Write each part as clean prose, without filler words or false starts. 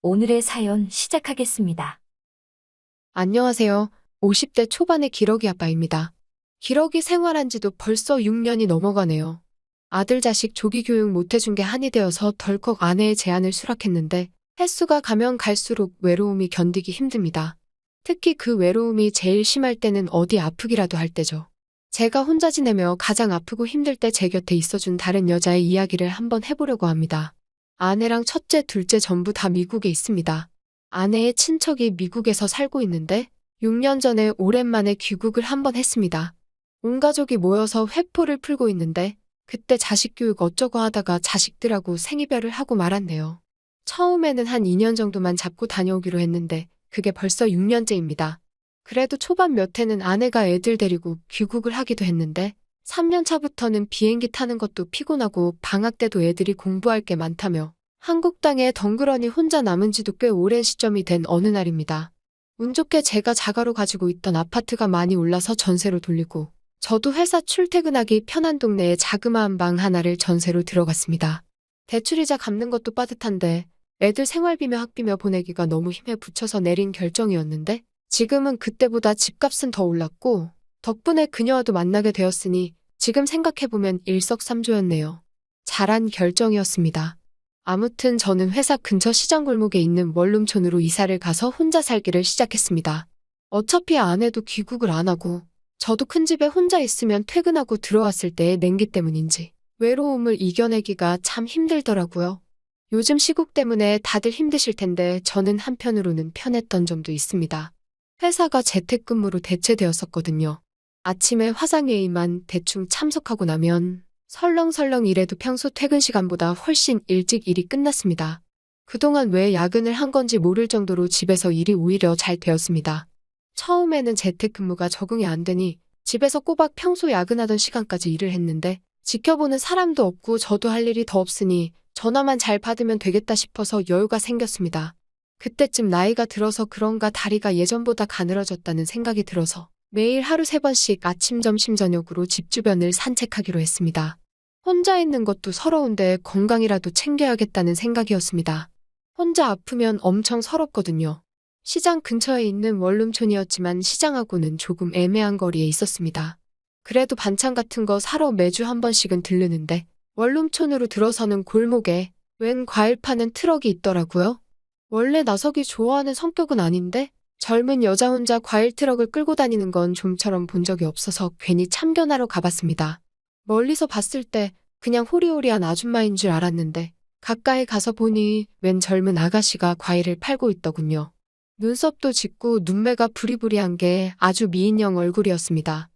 오늘의 사연 시작하겠습니다. 안녕하세요. 50대 초반의 기러기 아빠입니다. 기러기 생활한 지도 벌써 6년이 넘어가네요. 아들 자식 조기 교육 못해준 게 한이 되어서 덜컥 아내의 제안을 수락했는데 횟수가 가면 갈수록 외로움이 견디기 힘듭니다. 특히 그 외로움이 제일 심할 때는 어디 아프기라도 할 때죠. 제가 혼자 지내며 가장 아프고 힘들 때 제 곁에 있어준 다른 여자의 이야기를 한번 해보려고 합니다. 아내랑 첫째, 둘째 전부 다 미국에 있습니다. 아내의 친척이 미국에서 살고 있는데 6년 전에 오랜만에 귀국을 한번 했습니다. 온 가족이 모여서 회포를 풀고 있는데 그때 자식 교육 어쩌고 하다가 자식들하고 생이별을 하고 말았네요. 처음에는 한 2년 정도만 잡고 다녀오기로 했는데 그게 벌써 6년째입니다. 그래도 초반 몇 해는 아내가 애들 데리고 귀국을 하기도 했는데 3년 차부터는 비행기 타는 것도 피곤하고 방학 때도 애들이 공부할 게 많다며 한국 땅에 덩그러니 혼자 남은 지도 꽤 오랜 시점이 된 어느 날입니다. 운 좋게 제가 자가로 가지고 있던 아파트가 많이 올라서 전세로 돌리고 저도 회사 출퇴근하기 편한 동네에 자그마한 방 하나를 전세로 들어갔습니다. 대출이자 갚는 것도 빠듯한데 애들 생활비며 학비며 보내기가 너무 힘에 부쳐서 내린 결정이었는데 지금은 그때보다 집값은 더 올랐고 덕분에 그녀와도 만나게 되었으니 지금 생각해보면 일석삼조였네요. 잘한 결정이었습니다. 아무튼 저는 회사 근처 시장 골목에 있는 원룸촌으로 이사를 가서 혼자 살기를 시작했습니다. 어차피 아내도 귀국을 안 하고 저도 큰 집에 혼자 있으면 퇴근하고 들어왔을 때의 냉기 때문인지 외로움을 이겨내기가 참 힘들더라고요. 요즘 시국 때문에 다들 힘드실 텐데 저는 한편으로는 편했던 점도 있습니다. 회사가 재택근무로 대체되었었거든요. 아침에 화상회의만 대충 참석하고 나면 설렁설렁 일해도 평소 퇴근 시간보다 훨씬 일찍 일이 끝났습니다. 그동안 왜 야근을 한 건지 모를 정도로 집에서 일이 오히려 잘 되었습니다. 처음에는 재택근무가 적응이 안 되니 집에서 꼬박 평소 야근하던 시간까지 일을 했는데 지켜보는 사람도 없고 저도 할 일이 더 없으니 전화만 잘 받으면 되겠다 싶어서 여유가 생겼습니다. 그때쯤 나이가 들어서 그런가 다리가 예전보다 가늘어졌다는 생각이 들어서 매일 하루 3번씩 아침, 점심, 저녁으로 집 주변을 산책하기로 했습니다. 혼자 있는 것도 서러운데 건강이라도 챙겨야겠다는 생각이었습니다. 혼자 아프면 엄청 서럽거든요. 시장 근처에 있는 원룸촌이었지만 시장하고는 조금 애매한 거리에 있었습니다. 그래도 반찬 같은 거 사러 매주 한 번씩은 들르는데 원룸촌으로 들어서는 골목에 웬 과일 파는 트럭이 있더라고요. 원래 나서기 좋아하는 성격은 아닌데 젊은 여자 혼자 과일 트럭을 끌고 다니는 건 좀처럼 본 적이 없어서 괜히 참견하러 가봤습니다. 멀리서 봤을 때 그냥 호리호리한 아줌마인 줄 알았는데 가까이 가서 보니 웬 젊은 아가씨가 과일을 팔고 있더군요. 눈썹도 짙고 눈매가 부리부리한 게 아주 미인형 얼굴이었습니다.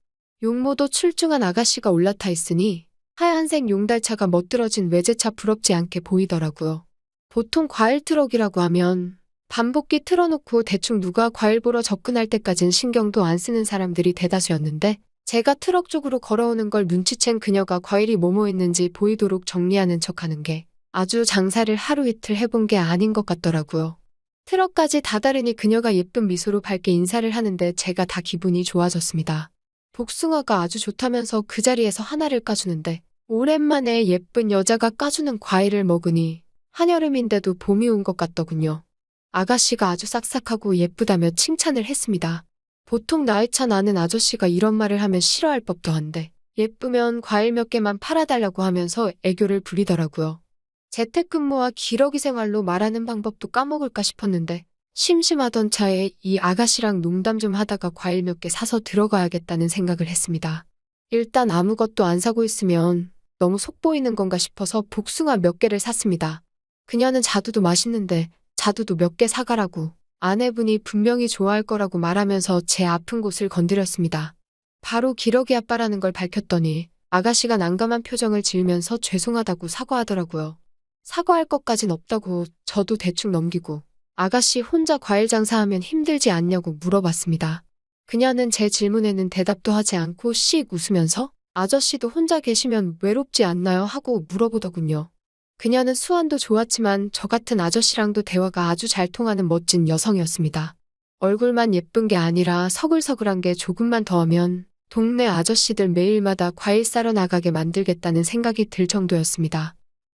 용모도 출중한 아가씨가 올라타 있으니 하얀색 용달차가 멋들어진 외제차 부럽지 않게 보이더라고요. 보통 과일 트럭이라고 하면 반복기 틀어놓고 대충 누가 과일 보러 접근할 때까진 신경도 안 쓰는 사람들이 대다수였는데 제가 트럭 쪽으로 걸어오는 걸 눈치챈 그녀가 과일이 뭐뭐 있는지 보이도록 정리하는 척하는 게 아주 장사를 하루 이틀 해본 게 아닌 것 같더라고요. 트럭까지 다다르니 그녀가 예쁜 미소로 밝게 인사를 하는데 제가 다 기분이 좋아졌습니다. 복숭아가 아주 좋다면서 그 자리에서 하나를 까주는데 오랜만에 예쁜 여자가 까주는 과일을 먹으니 한여름인데도 봄이 온 것 같더군요. 아가씨가 아주 싹싹하고 예쁘다며 칭찬을 했습니다. 보통 나이 차 나는 아저씨가 이런 말을 하면 싫어할 법도 한데 예쁘면 과일 몇 개만 팔아달라고 하면서 애교를 부리더라고요. 재택근무와 기러기 생활로 말하는 방법도 까먹을까 싶었는데 심심하던 차에 이 아가씨랑 농담 좀 하다가 과일 몇 개 사서 들어가야겠다는 생각을 했습니다. 일단 아무것도 안 사고 있으면 너무 속 보이는 건가 싶어서 복숭아 몇 개를 샀습니다. 그녀는 자두도 맛있는데 자두도 몇 개 사가라고 아내분이 분명히 좋아할 거라고 말하면서 제 아픈 곳을 건드렸습니다. 바로 기러기 아빠라는 걸 밝혔더니 아가씨가 난감한 표정을 지으면서 죄송하다고 사과하더라고요. 사과할 것까진 없다고 저도 대충 넘기고 아가씨 혼자 과일 장사하면 힘들지 않냐고 물어봤습니다. 그녀는 제 질문에는 대답도 하지 않고 씩 웃으면서 아저씨도 혼자 계시면 외롭지 않나요? 하고 물어보더군요. 그녀는 수완도 좋았지만 저 같은 아저씨랑도 대화가 아주 잘 통하는 멋진 여성이었습니다. 얼굴만 예쁜 게 아니라 서글서글한 게 조금만 더 하면 동네 아저씨들 매일마다 과일 싸러 나가게 만들겠다는 생각이 들 정도였습니다.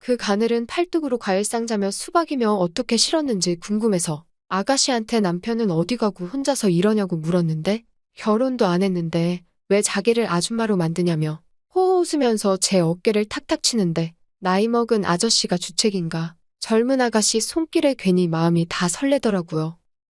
그 가늘은 팔뚝으로 과일 상자며 수박이며 어떻게 실었는지 궁금해서 아가씨한테 남편은 어디 가고 혼자서 이러냐고 물었는데 결혼도 안 했는데 왜 자기를 아줌마로 만드냐며 호호 웃으면서 제 어깨를 탁탁 치는데 나이 먹은 아저씨가 주책인가 젊은 아가씨 손길에 괜히 마음이 다 설레더라고요.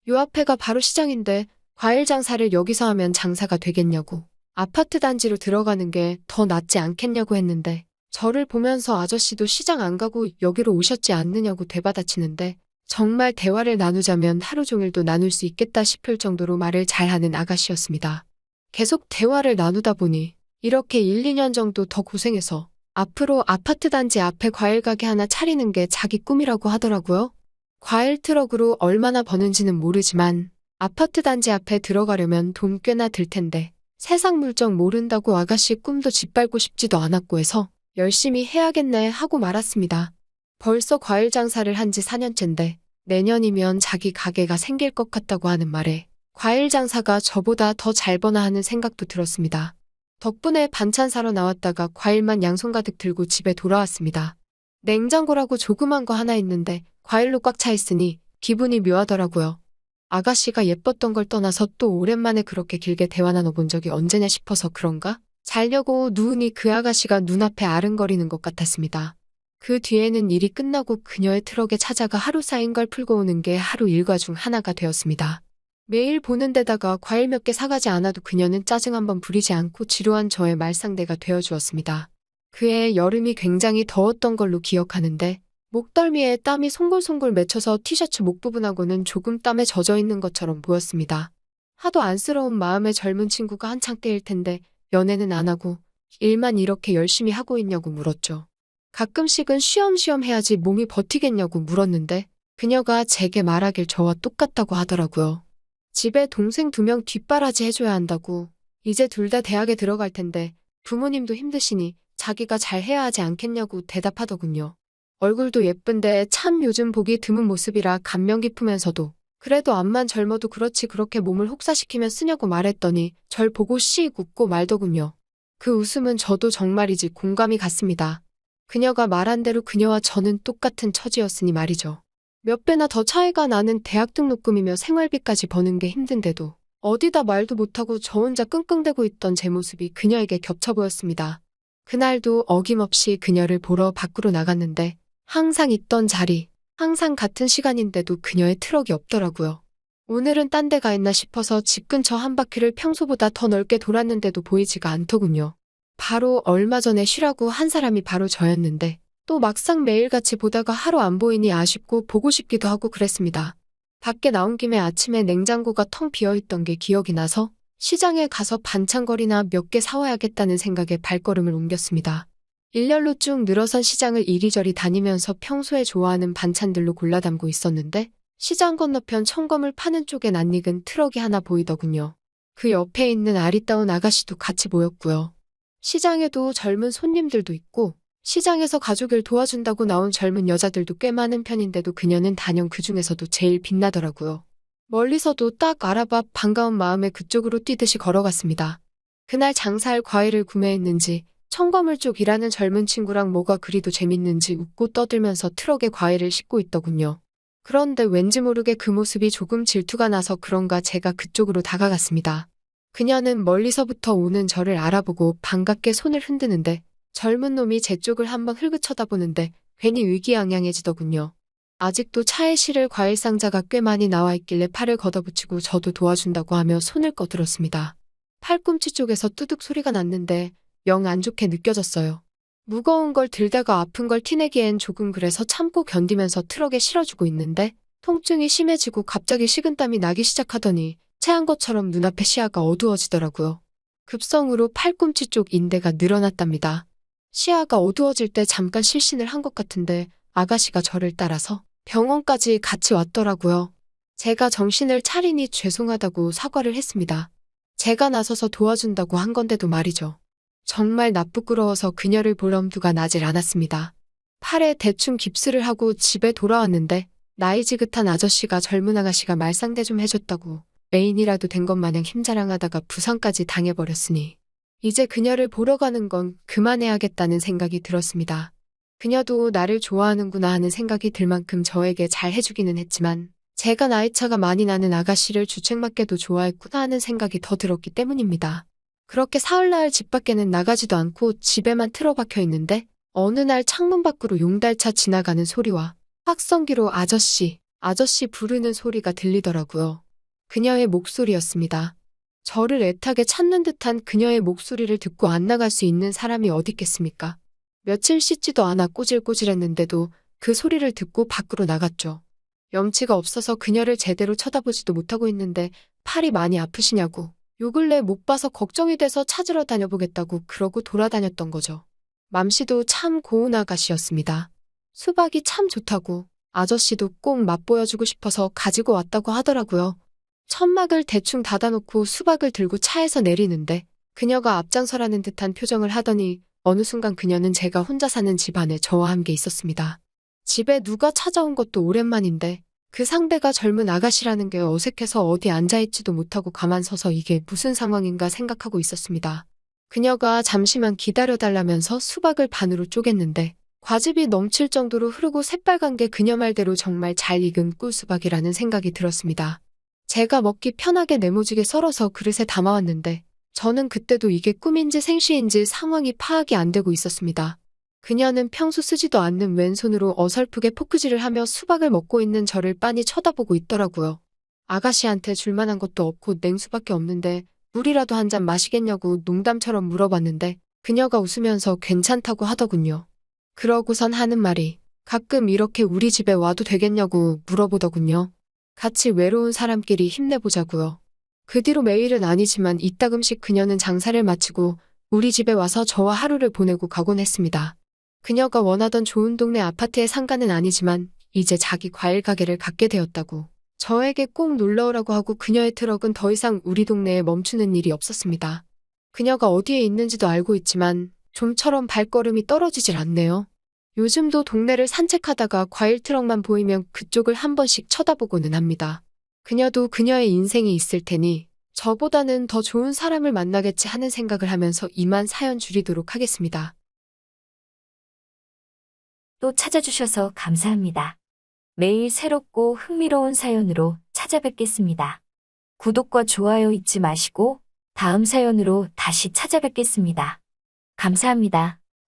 요 앞에가 바로 시장인데 과일 장사를 여기서 하면 장사가 되겠냐고 아파트 단지로 들어가는 게 더 낫지 않겠냐고 했는데 저를 보면서 아저씨도 시장 안 가고 여기로 오셨지 않느냐고 되받아치는데 정말 대화를 나누자면 하루 종일도 나눌 수 있겠다 싶을 정도로 말을 잘하는 아가씨였습니다. 계속 대화를 나누다 보니 이렇게 1, 2년 정도 더 고생해서 앞으로 아파트 단지 앞에 과일 가게 하나 차리는 게 자기 꿈이라고 하더라고요. 과일 트럭으로 얼마나 버는지는 모르지만 아파트 단지 앞에 들어가려면 돈 꽤나 들 텐데 세상 물정 모른다고 아가씨 꿈도 짓밟고 싶지도 않았고 해서 열심히 해야겠네 하고 말았습니다. 벌써 과일 장사를 한 지 4년째인데 내년이면 자기 가게가 생길 것 같다고 하는 말에 과일 장사가 저보다 더 잘 버나 하는 생각도 들었습니다. 덕분에 반찬 사러 나왔다가 과일만 양손 가득 들고 집에 돌아왔습니다. 냉장고라고 조그만 거 하나 있는데 과일로 꽉 차 있으니 기분이 묘하더라고요. 아가씨가 예뻤던 걸 떠나서 또 오랜만에 그렇게 길게 대화 나눠본 적이 언제냐 싶어서 그런가? 자려고 누우니 그 아가씨가 눈앞에 아른거리는 것 같았습니다. 그 뒤에는 일이 끝나고 그녀의 트럭에 찾아가 하루 쌓인 걸 풀고 오는 게 하루 일과 중 하나가 되었습니다. 매일 보는 데다가 과일 몇 개 사가지 않아도 그녀는 짜증 한번 부리지 않고 지루한 저의 말상대가 되어주었습니다. 그해 여름이 굉장히 더웠던 걸로 기억하는데 목덜미에 땀이 송골송골 맺혀서 티셔츠 목 부분하고는 조금 땀에 젖어 있는 것처럼 보였습니다. 하도 안쓰러운 마음에 젊은 친구가 한창 때일 텐데 연애는 안 하고 일만 이렇게 열심히 하고 있냐고 물었죠. 가끔씩은 쉬엄쉬엄 해야지 몸이 버티겠냐고 물었는데 그녀가 제게 말하길 저와 똑같다고 하더라고요. 집에 동생 2명 뒷바라지 해줘야 한다고 이제 둘 다 대학에 들어갈 텐데 부모님도 힘드시니 자기가 잘 해야 하지 않겠냐고 대답하더군요. 얼굴도 예쁜데 참 요즘 보기 드문 모습이라 감명 깊으면서도 그래도 앞만 젊어도 그렇지 그렇게 몸을 혹사시키면 쓰냐고 말했더니 절 보고 씩 웃고 말더군요. 그 웃음은 저도 정말이지 공감이 갔습니다. 그녀가 말한 대로 그녀와 저는 똑같은 처지였으니 말이죠. 몇 배나 더 차이가 나는 대학 등록금이며 생활비까지 버는 게 힘든데도 어디다 말도 못하고 저 혼자 끙끙대고 있던 제 모습이 그녀에게 겹쳐 보였습니다. 그날도 어김없이 그녀를 보러 밖으로 나갔는데 항상 있던 자리, 항상 같은 시간인데도 그녀의 트럭이 없더라고요. 오늘은 딴 데 가 있나 싶어서 집 근처 한 바퀴를 평소보다 더 넓게 돌았는데도 보이지가 않더군요. 바로 얼마 전에 쉬라고 한 사람이 바로 저였는데 또 막상 매일같이 보다가 하루 안 보이니 아쉽고 보고 싶기도 하고 그랬습니다. 밖에 나온 김에 아침에 냉장고가 텅 비어있던 게 기억이 나서 시장에 가서 반찬거리나 몇 개 사와야겠다는 생각에 발걸음을 옮겼습니다. 일렬로 쭉 늘어선 시장을 이리저리 다니면서 평소에 좋아하는 반찬들로 골라 담고 있었는데 시장 건너편 청검을 파는 쪽에 낯익은 트럭이 하나 보이더군요. 그 옆에 있는 아리따운 아가씨도 같이 보였고요. 시장에도 젊은 손님들도 있고 시장에서 가족을 도와준다고 나온 젊은 여자들도 꽤 많은 편인데도 그녀는 단연 그 중에서도 제일 빛나더라고요. 멀리서도 딱 알아봐 반가운 마음에 그쪽으로 뛰듯이 걸어갔습니다. 그날 장사할 과일을 구매했는지 청과물 쪽 일하는 젊은 친구랑 뭐가 그리도 재밌는지 웃고 떠들면서 트럭에 과일을 싣고 있더군요. 그런데 왠지 모르게 그 모습이 조금 질투가 나서 그런가 제가 그쪽으로 다가갔습니다. 그녀는 멀리서부터 오는 저를 알아보고 반갑게 손을 흔드는데 젊은 놈이 제 쪽을 한번 흘긋 쳐다보는데 괜히 의기양양해지더군요. 아직도 차에 실을 과일 상자가 꽤 많이 나와 있길래 팔을 걷어붙이고 저도 도와준다고 하며 손을 꺼들었습니다. 팔꿈치 쪽에서 뚜둑 소리가 났는데 영 안 좋게 느껴졌어요. 무거운 걸 들다가 아픈 걸 티내기엔 조금 그래서 참고 견디면서 트럭에 실어주고 있는데 통증이 심해지고 갑자기 식은땀이 나기 시작하더니 체한 것처럼 눈앞에 시야가 어두워지더라고요. 급성으로 팔꿈치 쪽 인대가 늘어났답니다. 시야가 어두워질 때 잠깐 실신을 한 것 같은데 아가씨가 저를 따라서 병원까지 같이 왔더라고요. 제가 정신을 차리니 죄송하다고 사과를 했습니다. 제가 나서서 도와준다고 한 건데도 말이죠. 정말 나쁘끄러워서 그녀를 볼 엄두가 나질 않았습니다. 팔에 대충 깁스를 하고 집에 돌아왔는데 나이 지긋한 아저씨가 젊은 아가씨가 말상대 좀 해줬다고 애인이라도 된 것 마냥 힘자랑하다가 부상까지 당해버렸으니 이제 그녀를 보러 가는 건 그만해야겠다는 생각이 들었습니다. 그녀도 나를 좋아하는구나 하는 생각이 들 만큼 저에게 잘 해주기는 했지만 제가 나이차가 많이 나는 아가씨를 주책맞게도 좋아했구나 하는 생각이 더 들었기 때문입니다. 그렇게 사흘날 집 밖에는 나가지도 않고 집에만 틀어박혀 있는데 어느 날 창문 밖으로 용달차 지나가는 소리와 확성기로 아저씨, 아저씨 부르는 소리가 들리더라고요. 그녀의 목소리였습니다. 저를 애타게 찾는 듯한 그녀의 목소리를 듣고 안 나갈 수 있는 사람이 어디 있겠습니까? 며칠 씻지도 않아 꼬질꼬질했는데도 그 소리를 듣고 밖으로 나갔죠. 염치가 없어서 그녀를 제대로 쳐다보지도 못하고 있는데 팔이 많이 아프시냐고 요 근래 못 봐서 걱정이 돼서 찾으러 다녀보겠다고 그러고 돌아다녔던 거죠. 맘씨도 참 고운 아가씨였습니다. 수박이 참 좋다고 아저씨도 꼭 맛보여주고 싶어서 가지고 왔다고 하더라고요. 천막을 대충 닫아놓고 수박을 들고 차에서 내리는데 그녀가 앞장서라는 듯한 표정을 하더니 어느 순간 그녀는 제가 혼자 사는 집 안에 저와 함께 있었습니다. 집에 누가 찾아온 것도 오랜만인데 그 상대가 젊은 아가씨라는 게 어색해서 어디 앉아있지도 못하고 가만 서서 이게 무슨 상황인가 생각하고 있었습니다. 그녀가 잠시만 기다려달라면서 수박을 반으로 쪼갰는데 과즙이 넘칠 정도로 흐르고 새빨간 게 그녀 말대로 정말 잘 익은 꿀수박이라는 생각이 들었습니다. 제가 먹기 편하게 네모지게 썰어서 그릇에 담아왔는데 저는 그때도 이게 꿈인지 생시인지 상황이 파악이 안 되고 있었습니다. 그녀는 평소 쓰지도 않는 왼손으로 어설프게 포크질을 하며 수박을 먹고 있는 저를 빤히 쳐다보고 있더라고요. 아가씨한테 줄만한 것도 없고 냉수밖에 없는데 물이라도 한 잔 마시겠냐고 농담처럼 물어봤는데 그녀가 웃으면서 괜찮다고 하더군요. 그러고선 하는 말이 가끔 이렇게 우리 집에 와도 되겠냐고 물어보더군요. 같이 외로운 사람끼리 힘내보자고요. 그 뒤로 매일은 아니지만 이따금씩 그녀는 장사를 마치고 우리 집에 와서 저와 하루를 보내고 가곤 했습니다. 그녀가 원하던 좋은 동네 아파트의 상가는 아니지만 이제 자기 과일 가게를 갖게 되었다고 저에게 꼭 놀러오라고 하고 그녀의 트럭은 더 이상 우리 동네에 멈추는 일이 없었습니다. 그녀가 어디에 있는지도 알고 있지만 좀처럼 발걸음이 떨어지질 않네요. 요즘도 동네를 산책하다가 과일 트럭만 보이면 그쪽을 한 번씩 쳐다보고는 합니다. 그녀도 그녀의 인생이 있을 테니 저보다는 더 좋은 사람을 만나겠지 하는 생각을 하면서 이만 사연 줄이도록 하겠습니다. 또 찾아주셔서 감사합니다. 매일 새롭고 흥미로운 사연으로 찾아뵙겠습니다. 구독과 좋아요 잊지 마시고 다음 사연으로 다시 찾아뵙겠습니다. 감사합니다.